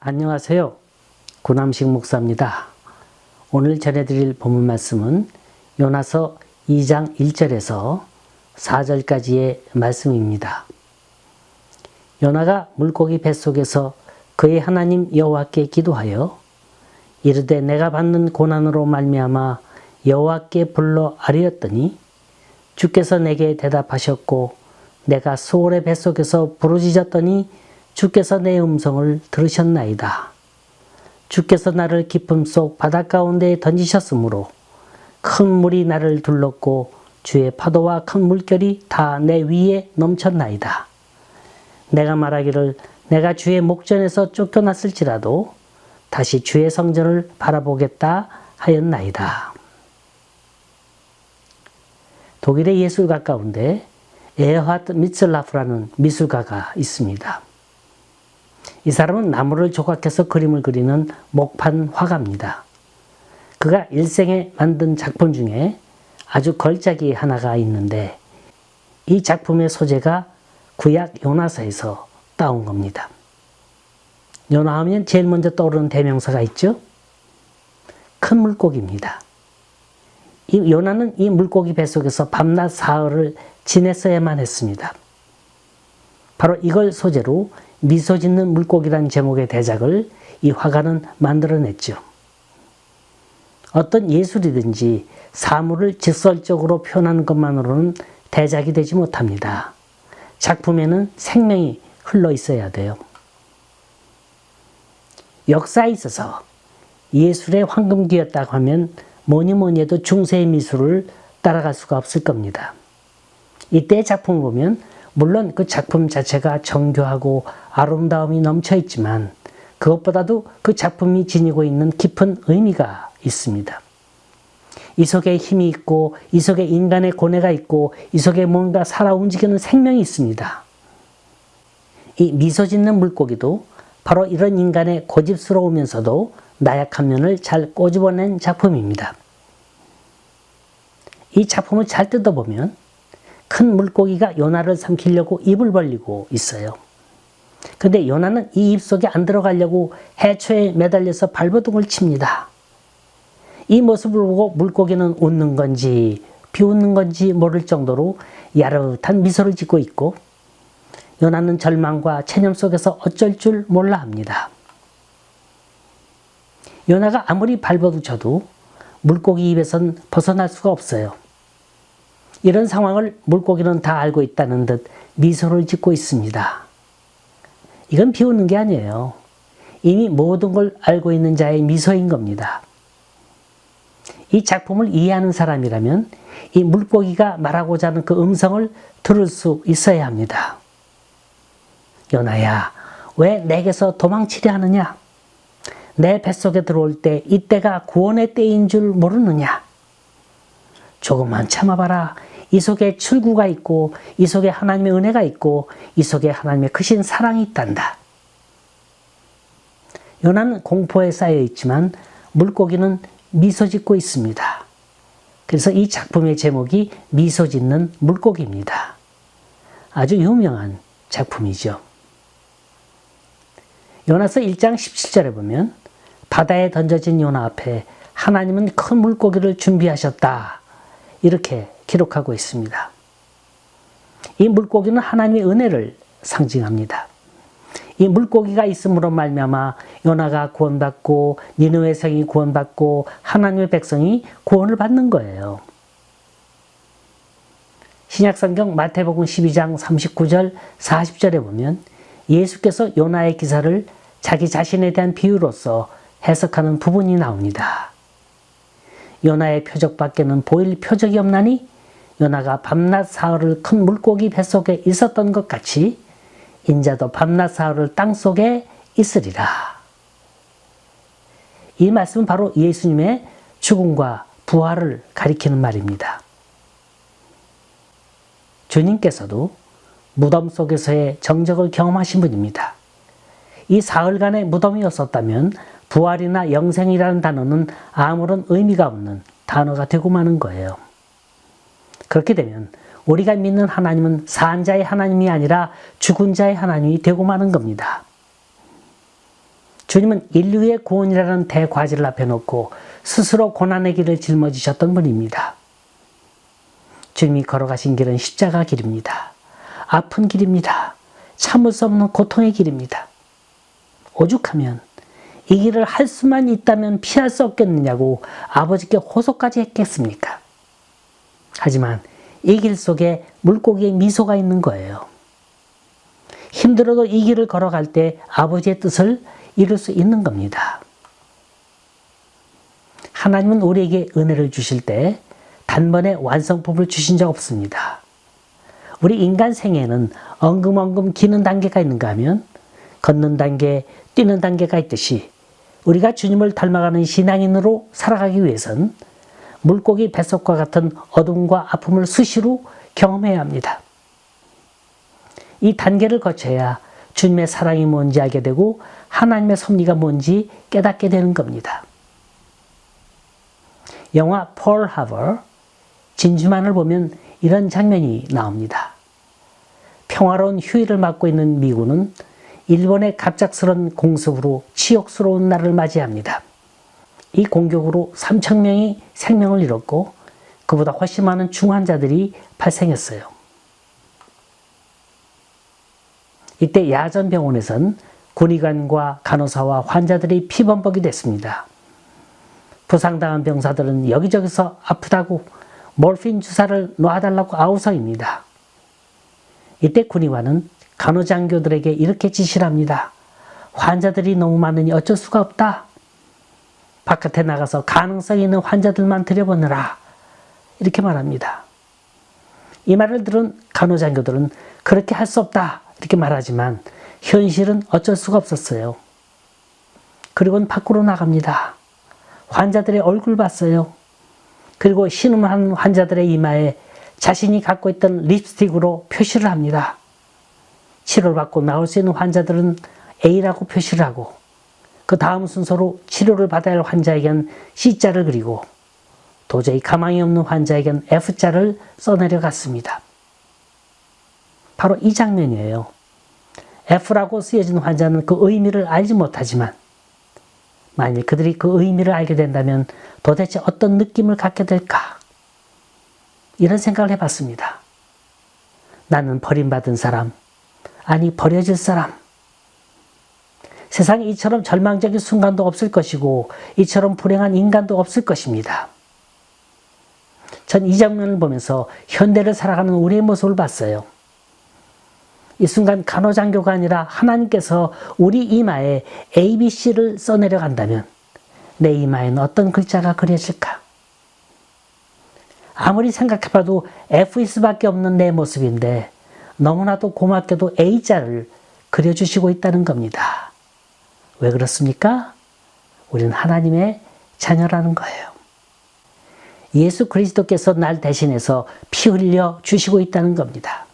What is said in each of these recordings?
안녕하세요. 구남식 목사입니다. 오늘 전해드릴 본문 말씀은 요나서 2장 1절에서 4절까지의 말씀입니다. 요나가 물고기 뱃속에서 그의 하나님 여호와께 기도하여 이르되 내가 받는 고난으로 말미암아 여호와께 불러 아뢰었더니 주께서 내게 대답하셨고 내가 수월의 뱃속에서 부르짖었더니 주께서 내 음성을 들으셨나이다. 주께서 나를 깊음 속 바닷가운데에 던지셨으므로 큰 물이 나를 둘렀고 주의 파도와 큰 물결이 다 내 위에 넘쳤나이다. 내가 말하기를 내가 주의 목전에서 쫓겨났을지라도 다시 주의 성전을 바라보겠다 하였나이다. 독일의 예술가 가운데 에어하트 미츠라프라는 미술가가 있습니다. 이 사람은 나무를 조각해서 그림을 그리는 목판 화가입니다. 그가 일생에 만든 작품 중에 아주 걸작이 하나가 있는데 이 작품의 소재가 구약 요나서에서 따온 겁니다. 요나하면 제일 먼저 떠오르는 대명사가 있죠? 큰 물고기입니다. 이 요나는 이 물고기 뱃속에서 밤낮 사흘을 지냈어야만 했습니다. 바로 이걸 소재로 미소 짓는 물고기란 제목의 대작을 이 화가는 만들어냈죠. 어떤 예술이든지 사물을 직설적으로 표현하는 것만으로는 대작이 되지 못합니다. 작품에는 생명이 흘러 있어야 돼요. 역사에 있어서 예술의 황금기였다고 하면 뭐니 해도 중세의 미술을 따라갈 수가 없을 겁니다. 이때의 작품을 보면 물론 그 작품 자체가 정교하고 아름다움이 넘쳐 있지만 그것보다도 그 작품이 지니고 있는 깊은 의미가 있습니다. 이 속에 힘이 있고 이 속에 인간의 고뇌가 있고 이 속에 뭔가 살아 움직이는 생명이 있습니다. 이 미소 짓는 물고기도 바로 이런 인간의 고집스러우면서도 나약한 면을 잘 꼬집어낸 작품입니다. 이 작품을 잘 뜯어보면 큰 물고기가 요나를 삼키려고 입을 벌리고 있어요. 근데 요나는 이 입 속에 안 들어가려고 해초에 매달려서 발버둥을 칩니다. 이 모습을 보고 물고기는 웃는 건지 비웃는 건지 모를 정도로 야릇한 미소를 짓고 있고 요나는 절망과 체념 속에서 어쩔 줄 몰라 합니다. 요나가 아무리 발버둥 쳐도 물고기 입에선 벗어날 수가 없어요. 이런 상황을 물고기는 다 알고 있다는 듯 미소를 짓고 있습니다. 이건 비웃는 게 아니에요. 이미 모든 걸 알고 있는 자의 미소인 겁니다. 이 작품을 이해하는 사람이라면 이 물고기가 말하고자 하는 그 음성을 들을 수 있어야 합니다. 요나야, 왜 내게서 도망치려 하느냐? 내 뱃속에 들어올 때 이때가 구원의 때인 줄 모르느냐? 조금만 참아봐라. 이 속에 출구가 있고 이 속에 하나님의 은혜가 있고 이 속에 하나님의 크신 사랑이 있단다. 요나는 공포에 쌓여 있지만 물고기는 미소 짓고 있습니다. 그래서 이 작품의 제목이 미소 짓는 물고기입니다. 아주 유명한 작품이죠. 요나서 1장 17절에 보면 바다에 던져진 요나 앞에 하나님은 큰 물고기를 준비하셨다. 이렇게 기록하고 있습니다. 이 물고기는 하나님의 은혜를 상징합니다. 이 물고기가 있음으로 말미암아 요나가 구원받고 니느웨 성이 구원받고 하나님의 백성이 구원을 받는 거예요. 신약성경 마태복음 12장 39절 40절에 보면 예수께서 요나의 기사를 자기 자신에 대한 비유로서 해석하는 부분이 나옵니다. 요나의 표적밖에는 보일 표적이 없나니 요나가 밤낮 사흘을 큰 물고기 뱃속에 있었던 것 같이 인자도 밤낮 사흘을 땅속에 있으리라. 이 말씀은 바로 예수님의 죽음과 부활을 가리키는 말입니다. 주님께서도 무덤 속에서의 정적을 경험하신 분입니다. 이 사흘간의 무덤이었었다면 부활이나 영생이라는 단어는 아무런 의미가 없는 단어가 되고 마는 거예요. 그렇게 되면 우리가 믿는 하나님은 산 자의 하나님이 아니라 죽은 자의 하나님이 되고 마는 겁니다. 주님은 인류의 구원이라는 대과제를 앞에 놓고 스스로 고난의 길을 짊어지셨던 분입니다. 주님이 걸어가신 길은 십자가 길입니다. 아픈 길입니다. 참을 수 없는 고통의 길입니다. 오죽하면 이 길을 할 수만 있다면 피할 수 없겠느냐고 아버지께 호소까지 했겠습니까? 하지만 이 길 속에 물고기의 미소가 있는 거예요. 힘들어도 이 길을 걸어갈 때 아버지의 뜻을 이룰 수 있는 겁니다. 하나님은 우리에게 은혜를 주실 때 단번에 완성품을 주신 적 없습니다. 우리 인간 생애에는 엉금엉금 기는 단계가 있는가 하면 걷는 단계, 뛰는 단계가 있듯이 우리가 주님을 닮아가는 신앙인으로 살아가기 위해선 물고기 뱃속과 같은 어둠과 아픔을 수시로 경험해야 합니다. 이 단계를 거쳐야 주님의 사랑이 뭔지 알게 되고 하나님의 섭리가 뭔지 깨닫게 되는 겁니다. 영화 펄 하버, 진주만을 보면 이런 장면이 나옵니다. 평화로운 휴일을 맞고 있는 미군은 일본의 갑작스런 공습으로 치욕스러운 날을 맞이합니다. 이 공격으로 3,000명이 생명을 잃었고 그보다 훨씬 많은 중환자들이 발생했어요. 이때 야전병원에선 군의관과 간호사와 환자들이 피범벅이 됐습니다. 부상당한 병사들은 여기저기서 아프다고 몰핀 주사를 놔달라고 아우성입니다. 이때 군의관은 간호장교들에게 이렇게 지시를 합니다. 환자들이 너무 많으니 어쩔 수가 없다. 바깥에 나가서 가능성 있는 환자들만 들여보느라 이렇게 말합니다. 이 말을 들은 간호장교들은 그렇게 할 수 없다 이렇게 말하지만 현실은 어쩔 수가 없었어요. 그리고는 밖으로 나갑니다. 환자들의 얼굴 봤어요. 그리고 신음하는 환자들의 이마에 자신이 갖고 있던 립스틱으로 표시를 합니다. 치료를 받고 나올 수 있는 환자들은 A라고 표시를 하고 그 다음 순서로 치료를 받아야 할 환자에겐 C자를 그리고 도저히 가망이 없는 환자에겐 F자를 써내려 갔습니다. 바로 이 장면이에요. F라고 쓰여진 환자는 그 의미를 알지 못하지만 만일 그들이 그 의미를 알게 된다면 도대체 어떤 느낌을 갖게 될까? 이런 생각을 해봤습니다. 나는 버림받은 사람, 아니 버려질 사람. 세상에 이처럼 절망적인 순간도 없을 것이고 이처럼 불행한 인간도 없을 것입니다. 전 이 장면을 보면서 현대를 살아가는 우리의 모습을 봤어요. 이 순간 간호장교가 아니라 하나님께서 우리 이마에 ABC를 써내려 간다면 내 이마에는 어떤 글자가 그려질까? 아무리 생각해봐도 F일 수밖에 없는 내 모습인데 너무나도 고맙게도 A자를 그려주시고 있다는 겁니다. 왜 그렇습니까? 우리는 하나님의 자녀라는 거예요. 예수 그리스도께서 날 대신해서 피 흘려 주시고 있다는 겁니다.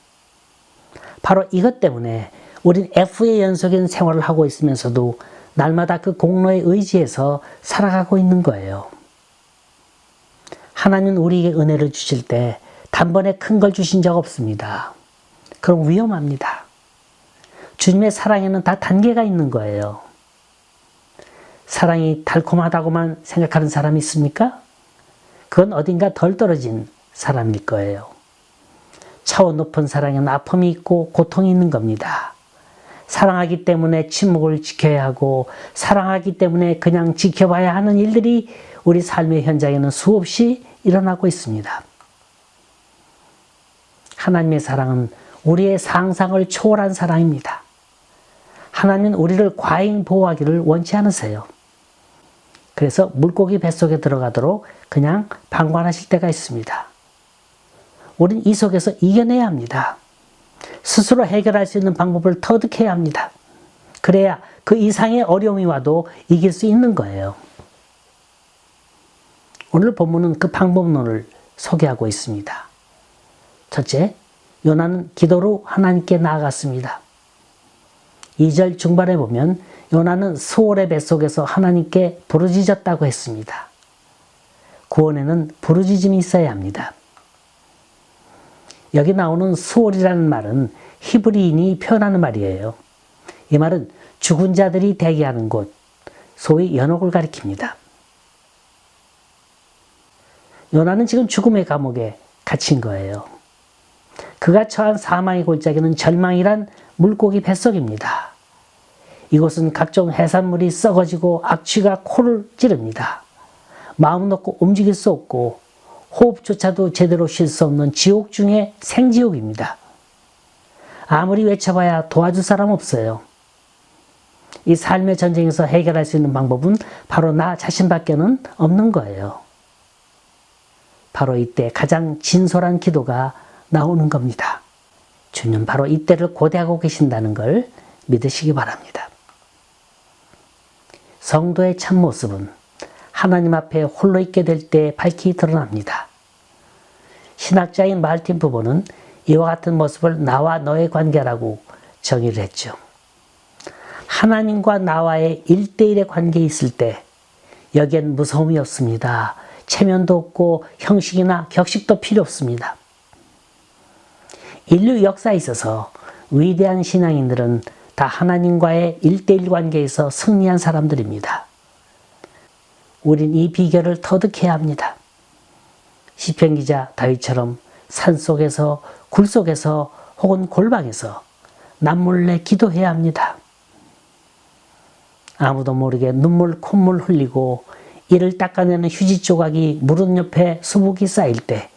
바로 이것 때문에 우린 F의 연속인 생활을 하고 있으면서도 날마다 그 공로에 의지해서 살아가고 있는 거예요. 하나님은 우리에게 은혜를 주실 때 단번에 큰 걸 주신 적 없습니다. 그럼 위험합니다. 주님의 사랑에는 다 단계가 있는 거예요. 사랑이 달콤하다고만 생각하는 사람이 있습니까? 그건 어딘가 덜 떨어진 사람일 거예요. 차원 높은 사랑에는 아픔이 있고 고통이 있는 겁니다. 사랑하기 때문에 침묵을 지켜야 하고 사랑하기 때문에 그냥 지켜봐야 하는 일들이 우리 삶의 현장에는 수없이 일어나고 있습니다. 하나님의 사랑은 우리의 상상을 초월한 사랑입니다. 하나님은 우리를 과잉 보호하기를 원치 않으세요. 그래서 물고기 뱃속에 들어가도록 그냥 방관하실 때가 있습니다. 우린 이 속에서 이겨내야 합니다. 스스로 해결할 수 있는 방법을 터득해야 합니다. 그래야 그 이상의 어려움이 와도 이길 수 있는 거예요. 오늘 본문은 그 방법론을 소개하고 있습니다. 첫째, 요나는 기도로 하나님께 나아갔습니다. 2절 중반에 보면 요나는 수월의 뱃속에서 하나님께 부르짖었다고 했습니다. 구원에는 부르짖음이 있어야 합니다. 여기 나오는 수월이라는 말은 히브리인이 표현하는 말이에요. 이 말은 죽은 자들이 대기하는 곳, 소위 연옥을 가리킵니다. 요나는 지금 죽음의 감옥에 갇힌 거예요. 그가 처한 사망의 골짜기는 절망이란 물고기 뱃속입니다. 이곳은 각종 해산물이 썩어지고 악취가 코를 찌릅니다. 마음 놓고 움직일 수 없고 호흡조차도 제대로 쉴 수 없는 지옥 중의 생지옥입니다. 아무리 외쳐봐야 도와줄 사람 없어요. 이 삶의 전쟁에서 해결할 수 있는 방법은 바로 나 자신밖에는 없는 거예요. 바로 이때 가장 진솔한 기도가 나오는 겁니다. 주님 바로 이때를 고대하고 계신다는 걸 믿으시기 바랍니다. 성도의 참모습은 하나님 앞에 홀로 있게 될 때 밝히 드러납니다. 신학자인 말틴 부보는 이와 같은 모습을 나와 너의 관계라고 정의를 했죠. 하나님과 나와의 1대1의 관계에 있을 때 여기엔 무서움이 없습니다. 체면도 없고 형식이나 격식도 필요 없습니다. 인류 역사에 있어서 위대한 신앙인들은 다 하나님과의 1대1 관계에서 승리한 사람들입니다. 우린 이 비결을 터득해야 합니다. 시편 기자 다윗처럼 산속에서 굴속에서 혹은 골방에서 남몰래 기도해야 합니다. 아무도 모르게 눈물 콧물 흘리고 이를 닦아내는 휴지 조각이 무릎 옆에 수북이 쌓일 때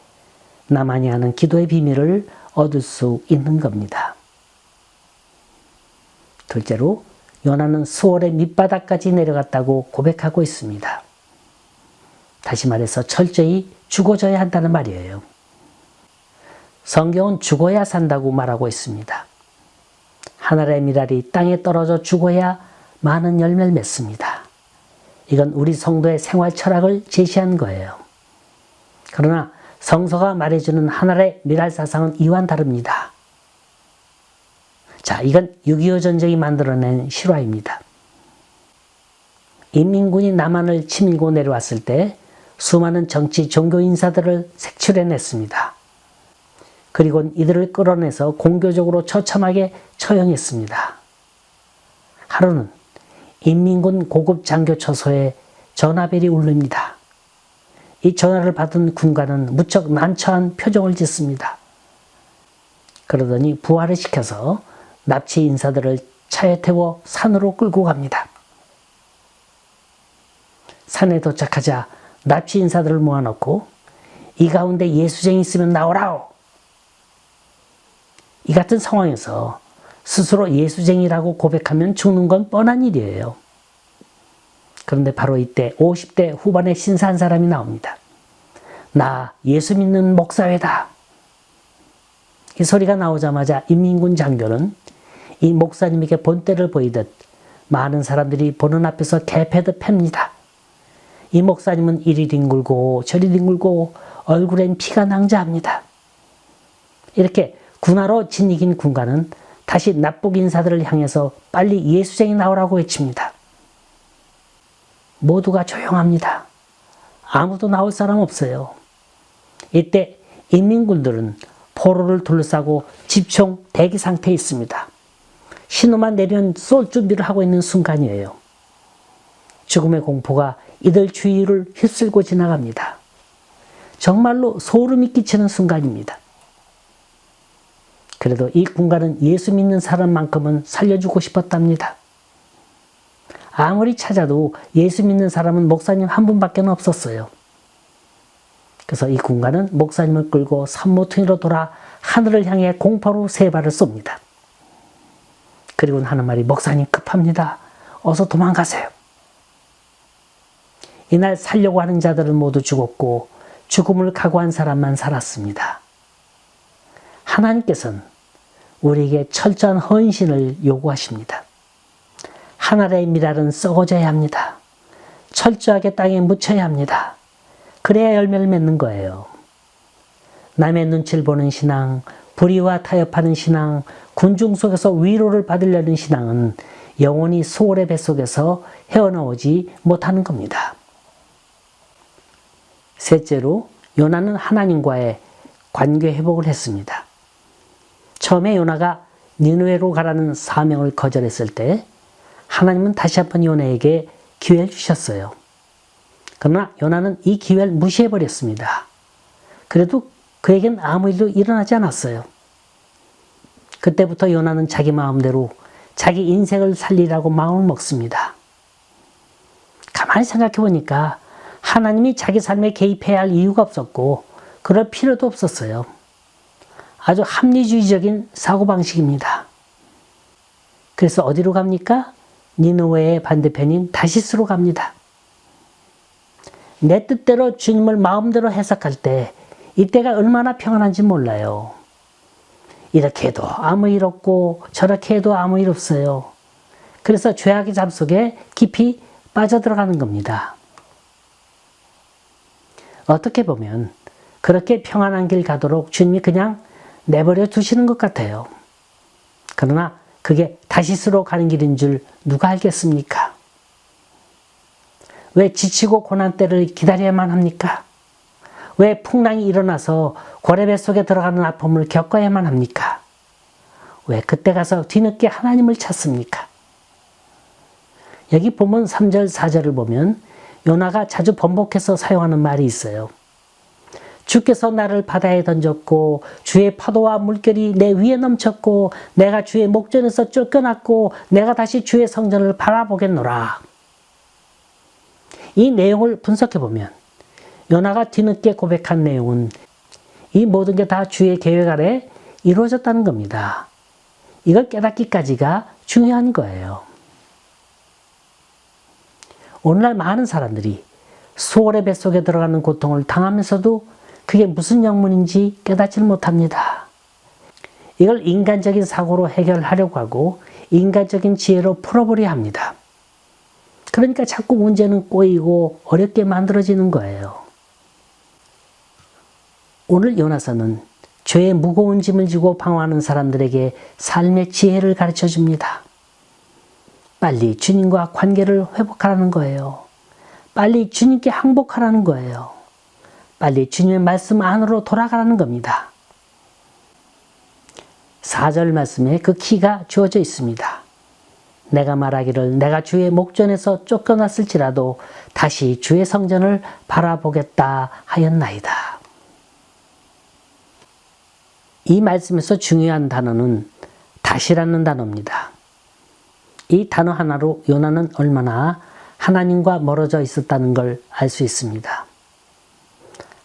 나만이 아는 기도의 비밀을 얻을 수 있는 겁니다. 둘째로 요나는 수월의 밑바닥까지 내려갔다고 고백하고 있습니다. 다시 말해서 철저히 죽어져야 한다는 말이에요. 성경은 죽어야 산다고 말하고 있습니다. 하늘의 미랄이 땅에 떨어져 죽어야 많은 열매를 맺습니다. 이건 우리 성도의 생활 철학을 제시한 거예요. 그러나 성서가 말해주는 하늘의 미랄 사상은 이와는 다릅니다. 자, 이건 6.25 전쟁이 만들어낸 실화입니다. 인민군이 남한을 치밀고 내려왔을 때 수많은 정치 종교 인사들을 색출해냈습니다. 그리고 이들을 끌어내서 공교적으로 처참하게 처형했습니다. 하루는 인민군 고급 장교 처소에 전화벨이 울립니다. 이 전화를 받은 군관은 무척 난처한 표정을 짓습니다. 그러더니 부하를 시켜서 납치 인사들을 차에 태워 산으로 끌고 갑니다. 산에 도착하자 납치 인사들을 모아놓고 이 가운데 예수쟁이 있으면 나오라오. 이 같은 상황에서 스스로 예수쟁이라고 고백하면 죽는 건 뻔한 일이에요. 그런데 바로 이때 50대 후반의 신사 한 사람이 나옵니다. 나 예수 믿는 목사회다. 이 소리가 나오자마자 인민군 장교는 이 목사님에게 본때를 보이듯 많은 사람들이 보는 앞에서 개패듯 팹니다. 이 목사님은 이리 뒹굴고 저리 뒹굴고 얼굴엔 피가 낭자합니다. 이렇게 군화로 진이긴 군관은 다시 납북 인사들을 향해서 빨리 예수쟁이 나오라고 외칩니다. 모두가 조용합니다. 아무도 나올 사람 없어요. 이때 인민군들은 포로를 둘러싸고 집총 대기 상태에 있습니다. 신호만 내리면 쏠 준비를 하고 있는 순간이에요. 죽음의 공포가 이들 주위를 휩쓸고 지나갑니다. 정말로 소름이 끼치는 순간입니다. 그래도 이 군관은 예수 믿는 사람만큼은 살려주고 싶었답니다. 아무리 찾아도 예수 믿는 사람은 목사님 한 분밖에 없었어요. 그래서 이 군관은 목사님을 끌고 산모퉁이로 돌아 하늘을 향해 공포로 3발을 쏩니다. 그리고 하는 말이 목사님 급합니다. 어서 도망가세요. 이날 살려고 하는 자들은 모두 죽었고 죽음을 각오한 사람만 살았습니다. 하나님께서는 우리에게 철저한 헌신을 요구하십니다. 하늘의 미랄은 썩어져야 합니다. 철저하게 땅에 묻혀야 합니다. 그래야 열매를 맺는 거예요. 남의 눈치를 보는 신앙, 불의와 타협하는 신앙, 군중 속에서 위로를 받으려는 신앙은 영원히 소울의 뱃속에서 헤어나오지 못하는 겁니다. 셋째로 요나는 하나님과의 관계 회복을 했습니다. 처음에 요나가 니느웨로 가라는 사명을 거절했을 때 하나님은 다시 한번 요나에게 기회를 주셨어요. 그러나 요나는 이 기회를 무시해버렸습니다. 그래도 그에겐 아무 일도 일어나지 않았어요. 그때부터 요나는 자기 마음대로 자기 인생을 살리라고 마음을 먹습니다. 가만히 생각해 보니까 하나님이 자기 삶에 개입해야 할 이유가 없었고 그럴 필요도 없었어요. 아주 합리주의적인 사고방식입니다. 그래서 어디로 갑니까? 니느웨의 반대편인 다시스로 갑니다. 내 뜻대로 주님을 마음대로 해석할 때 이때가 얼마나 평안한지 몰라요. 이렇게 해도 아무 일 없고 저렇게 해도 아무 일 없어요. 그래서 죄악의 잠 속에 깊이 빠져들어가는 겁니다. 어떻게 보면 그렇게 평안한 길 가도록 주님이 그냥 내버려 두시는 것 같아요. 그러나 그게 다시스로 가는 길인 줄 누가 알겠습니까? 왜 지치고 고난때를 기다려야만 합니까? 왜 풍랑이 일어나서 고래뱃속에 들어가는 아픔을 겪어야만 합니까? 왜 그때 가서 뒤늦게 하나님을 찾습니까? 여기 보면 3절, 4절을 보면 요나가 자주 번복해서 사용하는 말이 있어요. 주께서 나를 바다에 던졌고 주의 파도와 물결이 내 위에 넘쳤고 내가 주의 목전에서 쫓겨났고 내가 다시 주의 성전을 바라보겠노라. 이 내용을 분석해 보면 요나가 뒤늦게 고백한 내용은 이 모든 게 다 주의 계획 아래 이루어졌다는 겁니다. 이걸 깨닫기까지가 중요한 거예요. 오늘날 많은 사람들이 수월의 뱃속에 들어가는 고통을 당하면서도 그게 무슨 영문인지 깨닫지를 못합니다. 이걸 인간적인 사고로 해결하려고 하고 인간적인 지혜로 풀어보려 합니다. 그러니까 자꾸 문제는 꼬이고 어렵게 만들어지는 거예요. 오늘 요나서는 죄의 무거운 짐을 지고 방황하는 사람들에게 삶의 지혜를 가르쳐 줍니다. 빨리 주님과 관계를 회복하라는 거예요. 빨리 주님께 항복하라는 거예요. 빨리 주님의 말씀 안으로 돌아가라는 겁니다. 4절 말씀에 그 키가 주어져 있습니다. 내가 말하기를 내가 주의 목전에서 쫓겨났을지라도 다시 주의 성전을 바라보겠다 하였나이다. 이 말씀에서 중요한 단어는 다시라는 단어입니다. 이 단어 하나로 요나는 얼마나 하나님과 멀어져 있었다는 걸 알 수 있습니다.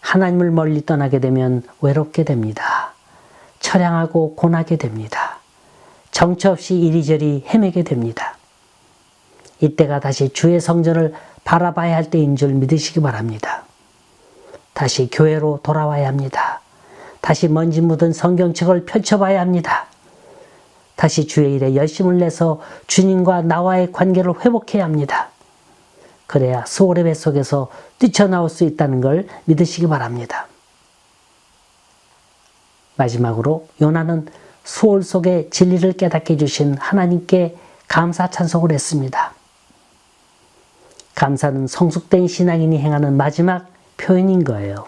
하나님을 멀리 떠나게 되면 외롭게 됩니다. 처량하고 고나게 됩니다. 정처 없이 이리저리 헤매게 됩니다. 이때가 다시 주의 성전을 바라봐야 할 때인 줄 믿으시기 바랍니다. 다시 교회로 돌아와야 합니다. 다시 먼지 묻은 성경책을 펼쳐봐야 합니다. 다시 주의 일에 열심을 내서 주님과 나와의 관계를 회복해야 합니다. 그래야 수월의 뱃속에서 뛰쳐나올 수 있다는 걸 믿으시기 바랍니다. 마지막으로 요나는 수월 속의 진리를 깨닫게 해주신 하나님께 감사 찬송을 했습니다. 감사는 성숙된 신앙인이 행하는 마지막 표현인 거예요.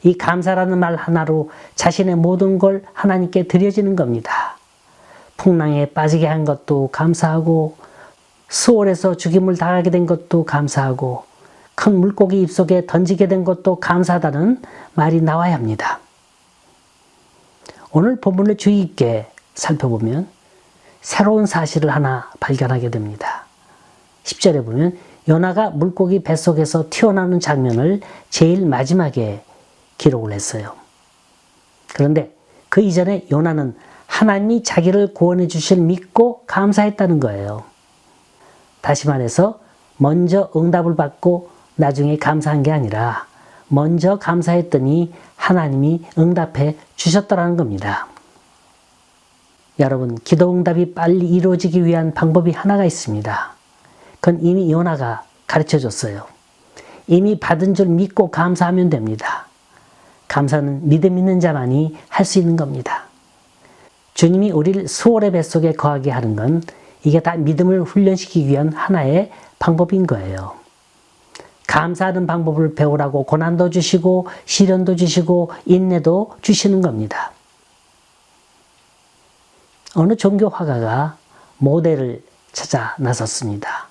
이 감사라는 말 하나로 자신의 모든 걸 하나님께 드려지는 겁니다. 풍랑에 빠지게 한 것도 감사하고 수월에서 죽임을 당하게 된 것도 감사하고 큰 물고기 입속에 던지게 된 것도 감사하다는 말이 나와야 합니다. 오늘 본문을 주의 깊게 살펴보면 새로운 사실을 하나 발견하게 됩니다. 10절에 보면 요나가 물고기 뱃속에서 튀어나오는 장면을 제일 마지막에 기록을 했어요. 그런데 그 이전에 요나는 하나님이 자기를 구원해 주실 믿고 감사했다는 거예요. 다시 말해서 먼저 응답을 받고 나중에 감사한 게 아니라 먼저 감사했더니 하나님이 응답해 주셨더라는 겁니다. 여러분, 기도 응답이 빨리 이루어지기 위한 방법이 하나가 있습니다. 그건 이미 요나가 가르쳐 줬어요. 이미 받은 줄 믿고 감사하면 됩니다. 감사는 믿음 있는 자만이 할 수 있는 겁니다. 주님이 우리를 수월의 뱃속에 거하게 하는 건 이게 다 믿음을 훈련시키기 위한 하나의 방법인 거예요. 감사하는 방법을 배우라고 고난도 주시고 시련도 주시고 인내도 주시는 겁니다. 어느 종교 화가가 모델을 찾아 나섰습니다.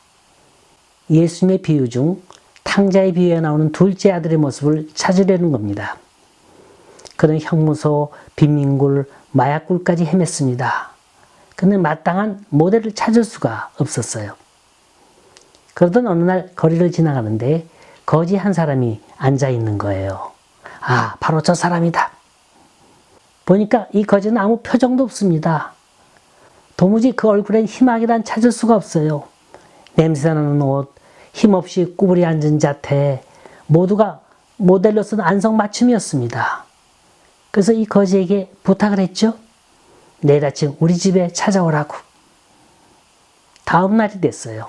예수님의 비유 중 탕자의 비유에 나오는 둘째 아들의 모습을 찾으려는 겁니다. 그는 형무소, 빈민굴, 마약굴까지 헤맸습니다. 그는 마땅한 모델을 찾을 수가 없었어요. 그러던 어느 날 거리를 지나가는데 거지 한 사람이 앉아 있는 거예요. 아, 바로 저 사람이다. 보니까 이 거지는 아무 표정도 없습니다. 도무지 그 얼굴엔 희망이란 찾을 수가 없어요. 냄새나는 옷, 힘없이 구부리 앉은 자태, 모두가 모델로 쓴 안성맞춤이었습니다. 그래서 이 거지에게 부탁을 했죠. 내일 아침 우리 집에 찾아오라고. 다음 날이 됐어요.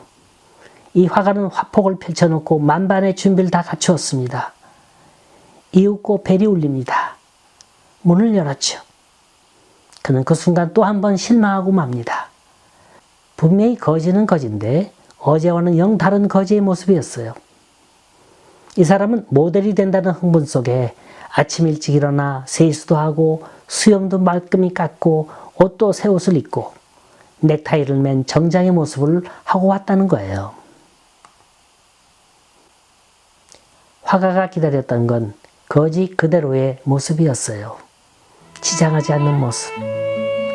이 화가는 화폭을 펼쳐놓고 만반의 준비를 다 갖추었습니다. 이윽고 벨이 울립니다. 문을 열었죠. 그는 그 순간 또 한 번 실망하고 맙니다. 분명히 거지는 거지인데 어제와는 영 다른 거지의 모습이었어요. 이 사람은 모델이 된다는 흥분 속에 아침 일찍 일어나 세수도 하고 수염도 말끔히 깎고 옷도 새 옷을 입고 넥타이를 맨 정장의 모습을 하고 왔다는 거예요. 화가가 기다렸던 건 거지 그대로의 모습이었어요. 치장하지 않는 모습,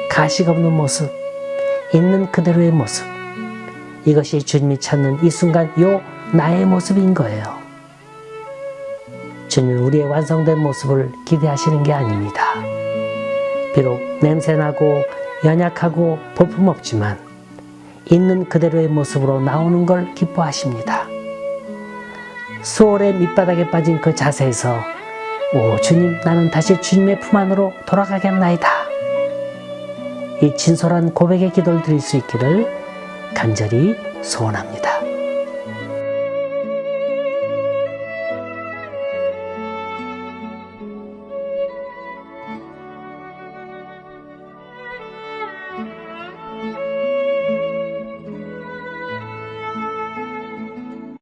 가식 없는 모습, 있는 그대로의 모습. 이것이 주님이 찾는 이 순간 요 나의 모습인 거예요. 주님은 우리의 완성된 모습을 기대하시는 게 아닙니다. 비록 냄새나고 연약하고 볼품없지만 있는 그대로의 모습으로 나오는 걸 기뻐하십니다. 수월의 밑바닥에 빠진 그 자세에서 오 주님, 나는 다시 주님의 품 안으로 돌아가겠나이다. 이 진솔한 고백의 기도를 드릴 수 있기를 간절히 소원합니다.